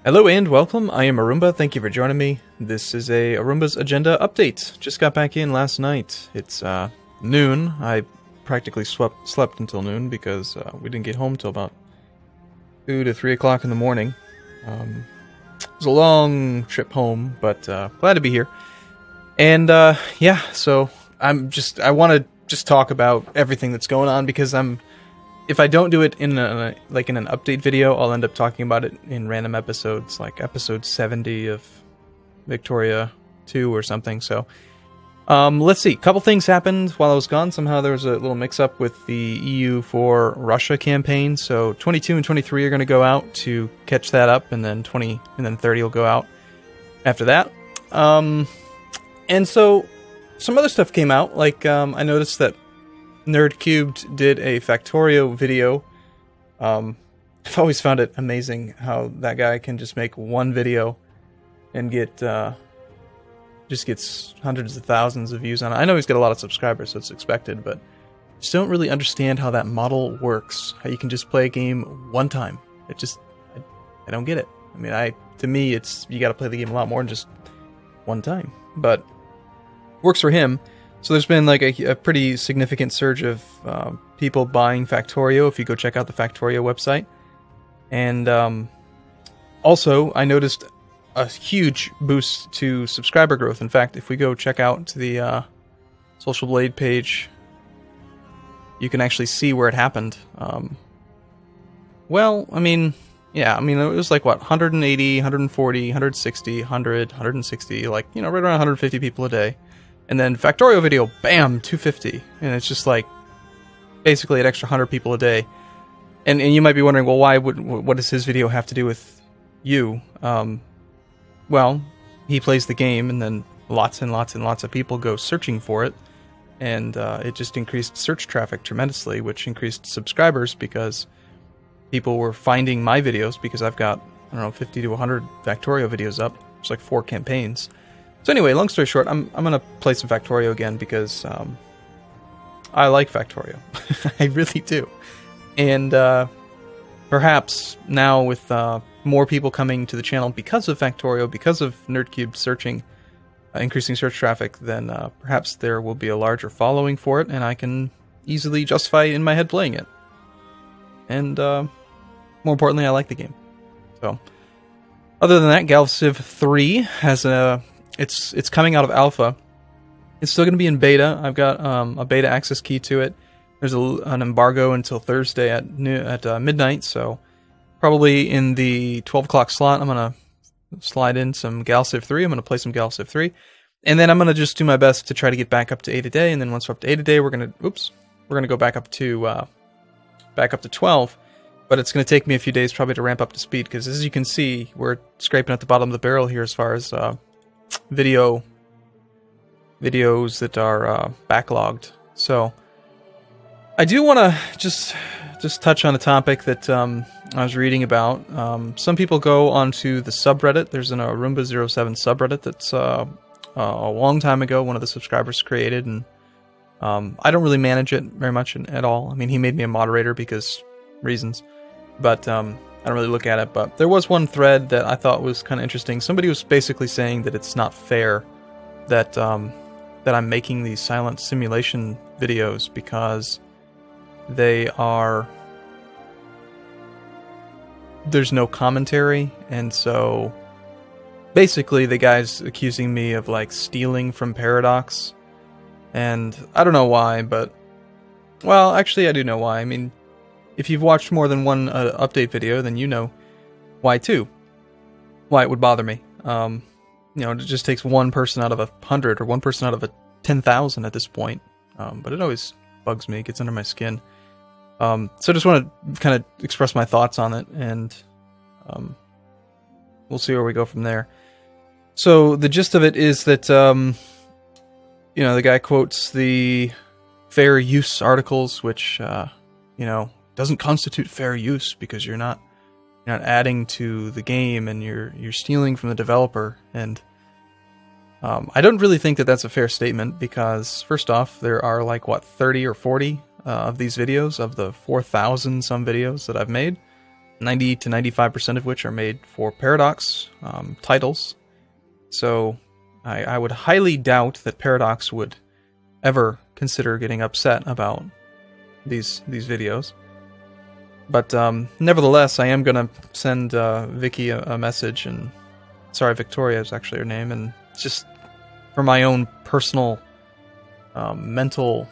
Hello and welcome, I am Arumba, thank you for joining me. This is a Arumba's Agenda update. Just got back in last night. It's noon. I practically slept until noon because we didn't get home till about 2 to 3 o'clock in the morning. It was a long trip home, but glad to be here. And yeah, so I want to just talk about everything that's going on because if I don't do it in an update video, I'll end up talking about it in random episodes, like episode 70 of Victoria 2 or something. So, let's see. A couple things happened while I was gone. Somehow there was a little mix-up with the EU for Russia campaign. So 22 and 23 are going to go out to catch that up, and then 20 and then 30 will go out after that. And so some other stuff came out. Like I noticed that Nerdcubed did a Factorio video. I've always found it amazing how that guy can just make one video and just gets hundreds of thousands of views on it. I know he's got a lot of subscribers, so it's expected, but I just don't really understand how that model works. How you can just play a game one time. I don't get it. I mean, to me, it's you got to play the game a lot more than just one time. But works for him. So there's been like a pretty significant surge of people buying Factorio if you go check out the Factorio website. And also, I noticed a huge boost to subscriber growth. In fact, if we go check out the Social Blade page, you can actually see where it happened. Well, I mean, yeah, I mean, it was like, what, 180, 140, 160, 100, 160, like, you know, right around 150 people a day. And then Factorio video, bam, 250. And it's just like, basically an extra 100 people a day. And you might be wondering, well, what does his video have to do with you? Well, he plays the game, and then lots and lots and lots of people go searching for it. And it just increased search traffic tremendously, which increased subscribers because people were finding my videos because I've got, I don't know, 50 to 100 Factorio videos up. It's like 4 campaigns. So anyway, long story short, I'm going to play some Factorio again because I like Factorio. I really do. And perhaps now with more people coming to the channel because of Factorio, because of Nerdcube searching, increasing search traffic, then perhaps there will be a larger following for it, and I can easily justify in my head playing it. And more importantly, I like the game. So, other than that, Galciv 3 has it's coming out of alpha. It's still going to be in beta. I've got a beta access key to it. There's an embargo until Thursday at midnight, so probably in the 12 o'clock slot, I'm going to slide in some Galciv 3. I'm going to play some Galciv 3. And then I'm going to just do my best to try to get back up to 8 a day. And then once we're up to 8 a day, we're going to go back up to 12. But it's going to take me a few days probably to ramp up to speed, because as you can see, we're scraping at the bottom of the barrel here as far as videos that are backlogged. So I do want to just touch on a topic that I was reading about. Some people go onto the subreddit. There's an Arumba07 subreddit that's a long time ago one of the subscribers created, and I don't really manage it very much at all. I mean, he made me a moderator because reasons, but I don't really look at it. But there was one thread that I thought was kind of interesting. Somebody was basically saying that it's not fair that that I'm making these silent simulation videos because there's no commentary, and so basically the guy's accusing me of like stealing from Paradox, and I don't know why, but well, actually I do know why. I mean, if you've watched more than one update video, then you know why too. Why it would bother me. You know, it just takes one person out of 100 or one person out of 10,000 at this point. But it always bugs me. It gets under my skin. So I just want to kind of express my thoughts on it, and we'll see where we go from there. So the gist of it is that, you know, the guy quotes the fair use articles, which, you know, doesn't constitute fair use because you're not adding to the game and you're stealing from the developer. And I don't really think that that's a fair statement because, first off, there are like, what, 30 or 40 of these videos of the 4,000 some videos that I've made. 90 to 95% of which are made for Paradox titles. So I would highly doubt that Paradox would ever consider getting upset about these videos. But nevertheless, I am going to send Vicky a message, and sorry, Victoria is actually her name, and just for my own personal mental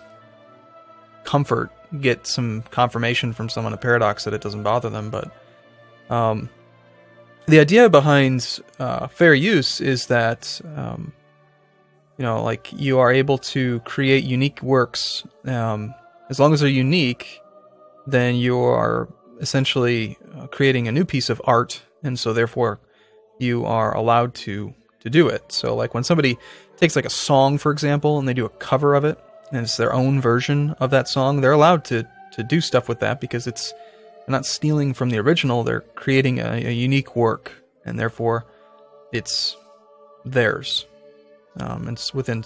comfort, get some confirmation from someone at Paradox that it doesn't bother them. But the idea behind fair use is that like you are able to create unique works. As long as they're unique, then you are essentially creating a new piece of art, and so therefore you are allowed to do it. So like when somebody takes like a song, for example, and they do a cover of it, and it's their own version of that song, they're allowed to do stuff with that because they're not stealing from the original, they're creating a unique work, and therefore it's theirs. It's within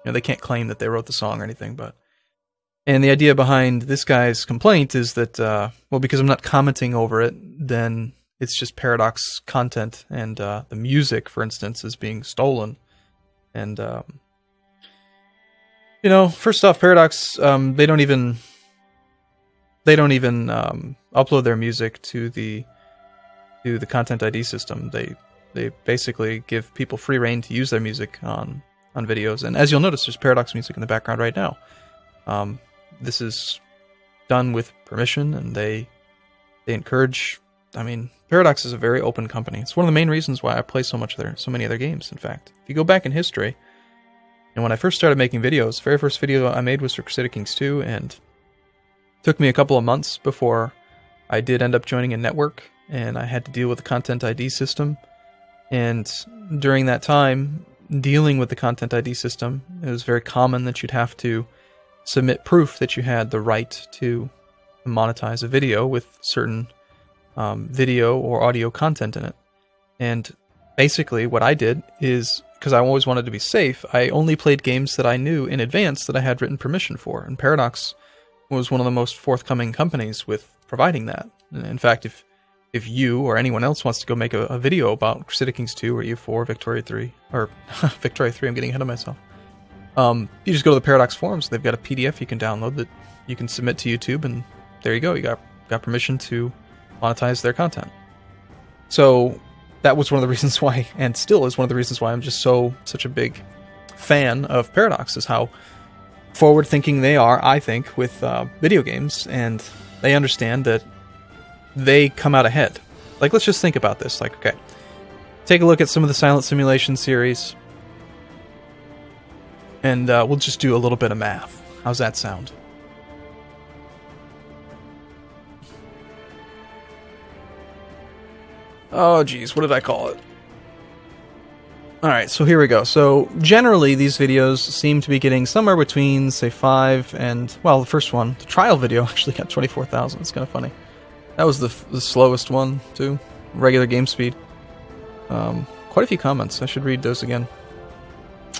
they can't claim that they wrote the song or anything, but... And the idea behind this guy's complaint is that, because I'm not commenting over it, then it's just Paradox content, and the music, for instance, is being stolen. And, first off, Paradox, they don't even upload their music to the Content ID system. They basically give people free reign to use their music on videos. And as you'll notice, there's Paradox music in the background right now. This is done with permission, and they encourage... Paradox is a very open company. It's one of the main reasons why I play so many other games, in fact. If you go back in history, and when I first started making videos, the very first video I made was for Crusader Kings 2, and it took me a couple of months before I did end up joining a network, and I had to deal with the Content ID system. And during that time, dealing with the Content ID system, it was very common that you'd have to submit proof that you had the right to monetize a video with certain video or audio content in it. And basically what I did is, because I always wanted to be safe, I only played games that I knew in advance that I had written permission for. And Paradox was one of the most forthcoming companies with providing that. In fact, if you or anyone else wants to go make a video about Crusader Kings 2 or EU4, Victoria 3, or Victoria 3, I'm getting ahead of myself. You just go to the Paradox forums. They've got a PDF you can download that you can submit to YouTube, and there you go. You got permission to monetize their content. So that was one of the reasons why, and still is one of the reasons why I'm just such a big fan of Paradox, is how forward-thinking they are, I think, with video games, and they understand that they come out ahead. Like, let's just think about this. Like, okay, take a look at some of the Silent Simulation series, and we'll just do a little bit of math. How's that sound? Oh, geez, what did I call it? Alright, so here we go. So, generally, these videos seem to be getting somewhere between, say, 5 and... Well, the first one, the trial video, actually got 24,000. It's kind of funny. That was the slowest one, too. Regular game speed. Quite a few comments. I should read those again.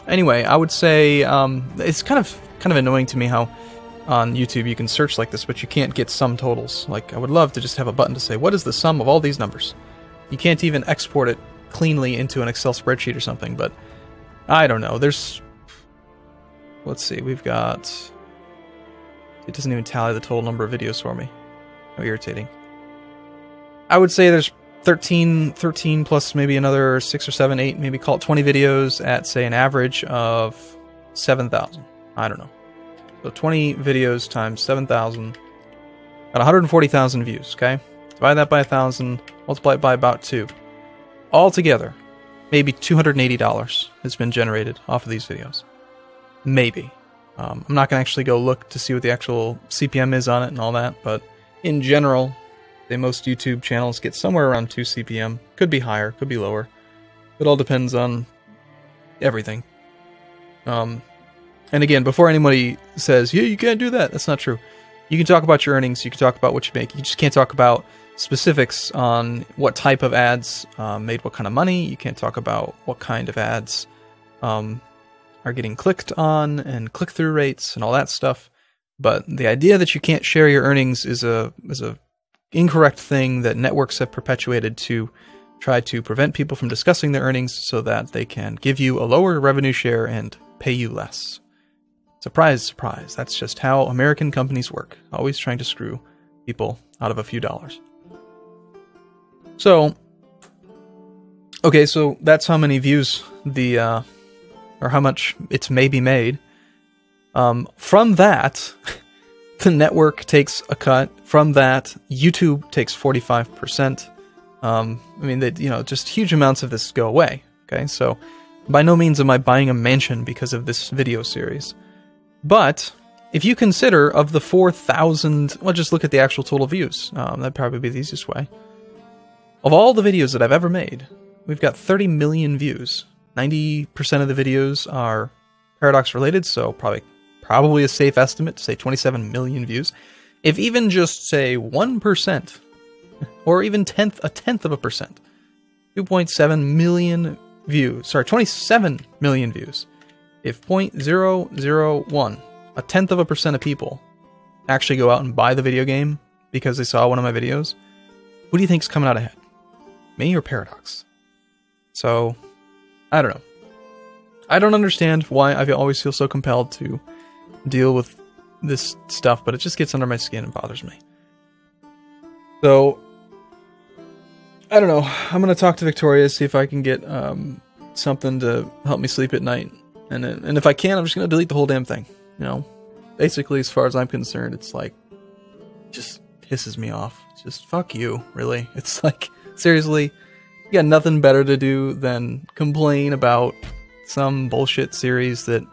Anyway, I would say it's kind of annoying to me how on YouTube you can search like this, but you can't get sum totals. Like, I would love to just have a button to say, what is the sum of all these numbers? You can't even export it cleanly into an Excel spreadsheet or something, but I don't know. There's... Let's see, we've got... It doesn't even tally the total number of videos for me. How irritating. I would say there's 13 plus maybe another 6 or 7, 8, maybe call it 20 videos at, say, an average of 7,000. I don't know. So 20 videos times 7,000. Got 140,000 views, okay? Divide that by 1,000, multiply it by about 2. Altogether, maybe $280 has been generated off of these videos. Maybe. I'm not going to actually go look to see what the actual CPM is on it and all that, but in general, most YouTube channels get somewhere around 2 CPM. Could be higher, could be lower. It all depends on everything. And again, before anybody says, yeah, you can't do that, that's not true. You can talk about your earnings, you can talk about what you make, you just can't talk about specifics on what type of ads made what kind of money. You can't talk about what kind of ads are getting clicked on and click-through rates and all that stuff. But the idea that you can't share your earnings is a incorrect thing that networks have perpetuated to try to prevent people from discussing their earnings so that they can give you a lower revenue share and pay you less. Surprise, surprise. That's just how American companies work. Always trying to screw people out of a few dollars. So, okay, so that's how many views or how much it's maybe made. From that, the network takes a cut. From that, YouTube takes 45%. I mean, just huge amounts of this go away. Okay, so by no means am I buying a mansion because of this video series. But if you consider of the 4,000, well, just look at the actual total views. That'd probably be the easiest way. Of all the videos that I've ever made, we've got 30 million views. 90% of the videos are Paradox related, so probably a safe estimate to say 27 million views. If even just say 1%, or even a tenth of a percent, 2.7 million views. Sorry, 27 million views. If 0.001, a tenth of a percent of people actually go out and buy the video game because they saw one of my videos, who do you think's coming out ahead? Me or Paradox? So, I don't know. I don't understand why I always feel so compelled to deal with this stuff, but it just gets under my skin and bothers me. So, I don't know. I'm going to talk to Victoria, see if I can get something to help me sleep at night. And if I can, I'm just going to delete the whole damn thing. You know? Basically, as far as I'm concerned, it's like, just pisses me off. It's just, fuck you, really. It's like, seriously, you got nothing better to do than complain about some bullshit series that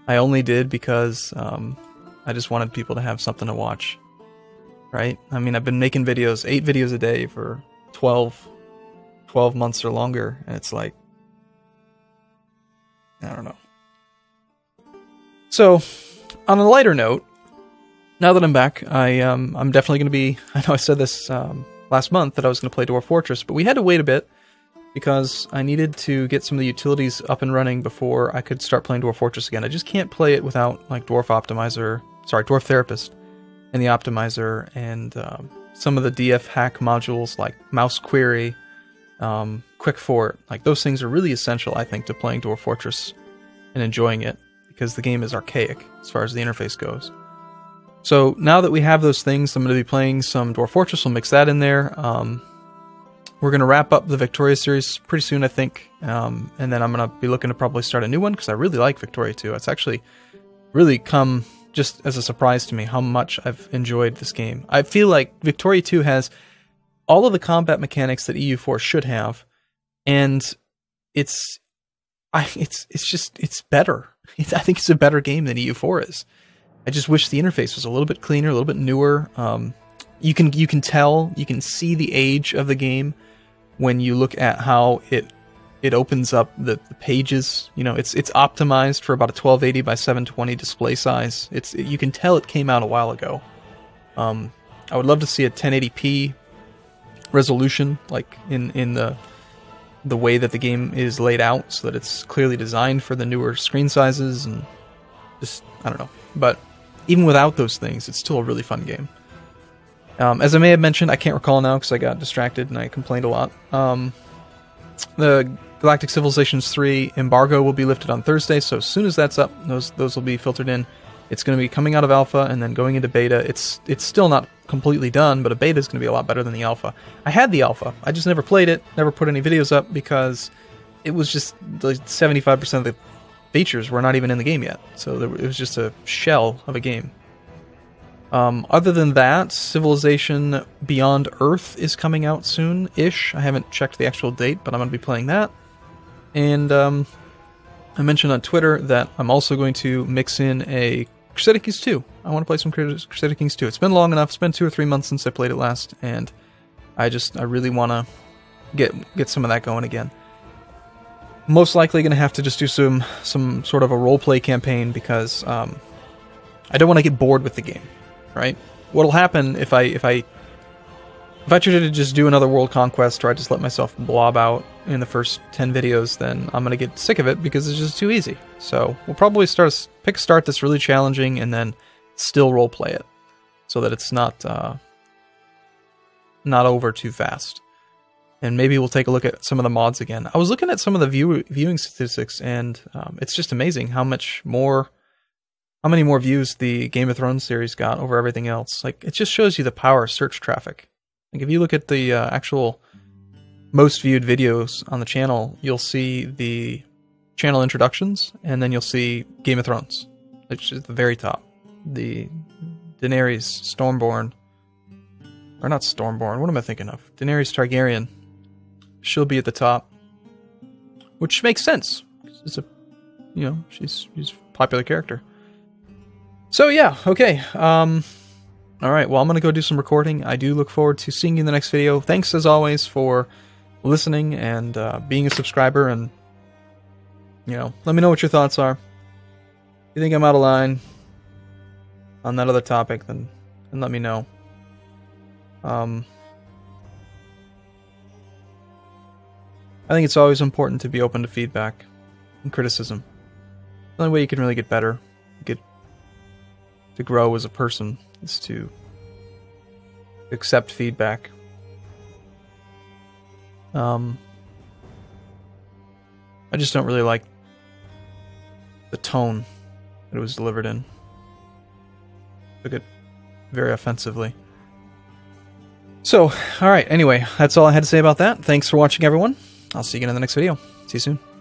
I only did because I just wanted people to have something to watch. Right? I mean, I've been making videos, 8 videos a day for 12 months or longer, and it's like, I don't know. So, on a lighter note, now that I'm back, I'm definitely going to be, I know I said this last month that I was going to play Dwarf Fortress, but we had to wait a bit because I needed to get some of the utilities up and running before I could start playing Dwarf Fortress again. I just can't play it without like Dwarf Therapist and the Optimizer and some of the DF hack modules like Mouse Query, Quick Fort. Like those things are really essential, I think, to playing Dwarf Fortress and enjoying it because the game is archaic as far as the interface goes. So now that we have those things, I'm going to be playing some Dwarf Fortress. We'll mix that in there. We're going to wrap up the Victoria series pretty soon, I think. And then I'm going to be looking to probably start a new one because I really like Victoria 2. It's actually really come just as a surprise to me how much I've enjoyed this game. I feel like Victoria 2 has all of the combat mechanics that EU4 should have, and it's better. I think it's a better game than EU4 is. I just wish the interface was a little bit cleaner, a little bit newer. You can tell, you can see the age of the game when you look at how it opens up the pages. You know, it's optimized for about a 1280 by 720 display size. You can tell it came out a while ago. I would love to see a 1080p resolution, like in the way that the game is laid out, so that it's clearly designed for the newer screen sizes, and just, I don't know. But even without those things, it's still a really fun game. As I may have mentioned, I can't recall now because I got distracted and I complained a lot. The Galactic Civilizations 3 embargo will be lifted on Thursday, so as soon as that's up, those will be filtered in. It's going to be coming out of alpha and then going into beta. It's still not completely done, but a beta is going to be a lot better than the alpha. I had the alpha. I just never played it, never put any videos up because it was just like 75% of the features were not even in the game yet. So it was just a shell of a game. Other than that, Civilization Beyond Earth is coming out soon-ish. I haven't checked the actual date, but I'm going to be playing that. And I mentioned on Twitter that I'm also going to mix in a Crusader Kings 2. I want to play some Crusader Kings 2. It's been long enough. It's been 2 or 3 months since I played it last, and I really want to get some of that going again. Most likely going to have to just do some sort of a roleplay campaign because I don't want to get bored with the game. Right? What'll happen if I try to just do another world conquest, or I just let myself blob out in the first 10 videos, then I'm gonna get sick of it because it's just too easy. So we'll probably pick a start that's really challenging and then still roleplay it, so that it's not not over too fast. And maybe we'll take a look at some of the mods again. I was looking at some of the viewing statistics, and it's just amazing how many more views the Game of Thrones series got over everything else. Like, it just shows you the power of search traffic. Like, if you look at the actual most viewed videos on the channel, you'll see the channel introductions, and then you'll see Game of Thrones, which is at the very top. The Daenerys Stormborn, or not Stormborn, what am I thinking of? Daenerys Targaryen. She'll be at the top, which makes sense. It's a, you know, she's a popular character. So yeah, okay. All right. Well, I'm gonna go do some recording. I do look forward to seeing you in the next video. Thanks as always for listening and being a subscriber, and you know, let me know what your thoughts are. If you think I'm out of line on that other topic, then let me know. I think it's always important to be open to feedback and criticism. The only way you can really get better, to grow as a person, is to accept feedback. I just don't really like the tone that it was delivered in. Took it very offensively. So, alright, anyway, that's all I had to say about that. Thanks for watching, everyone. I'll see you again in the next video. See you soon.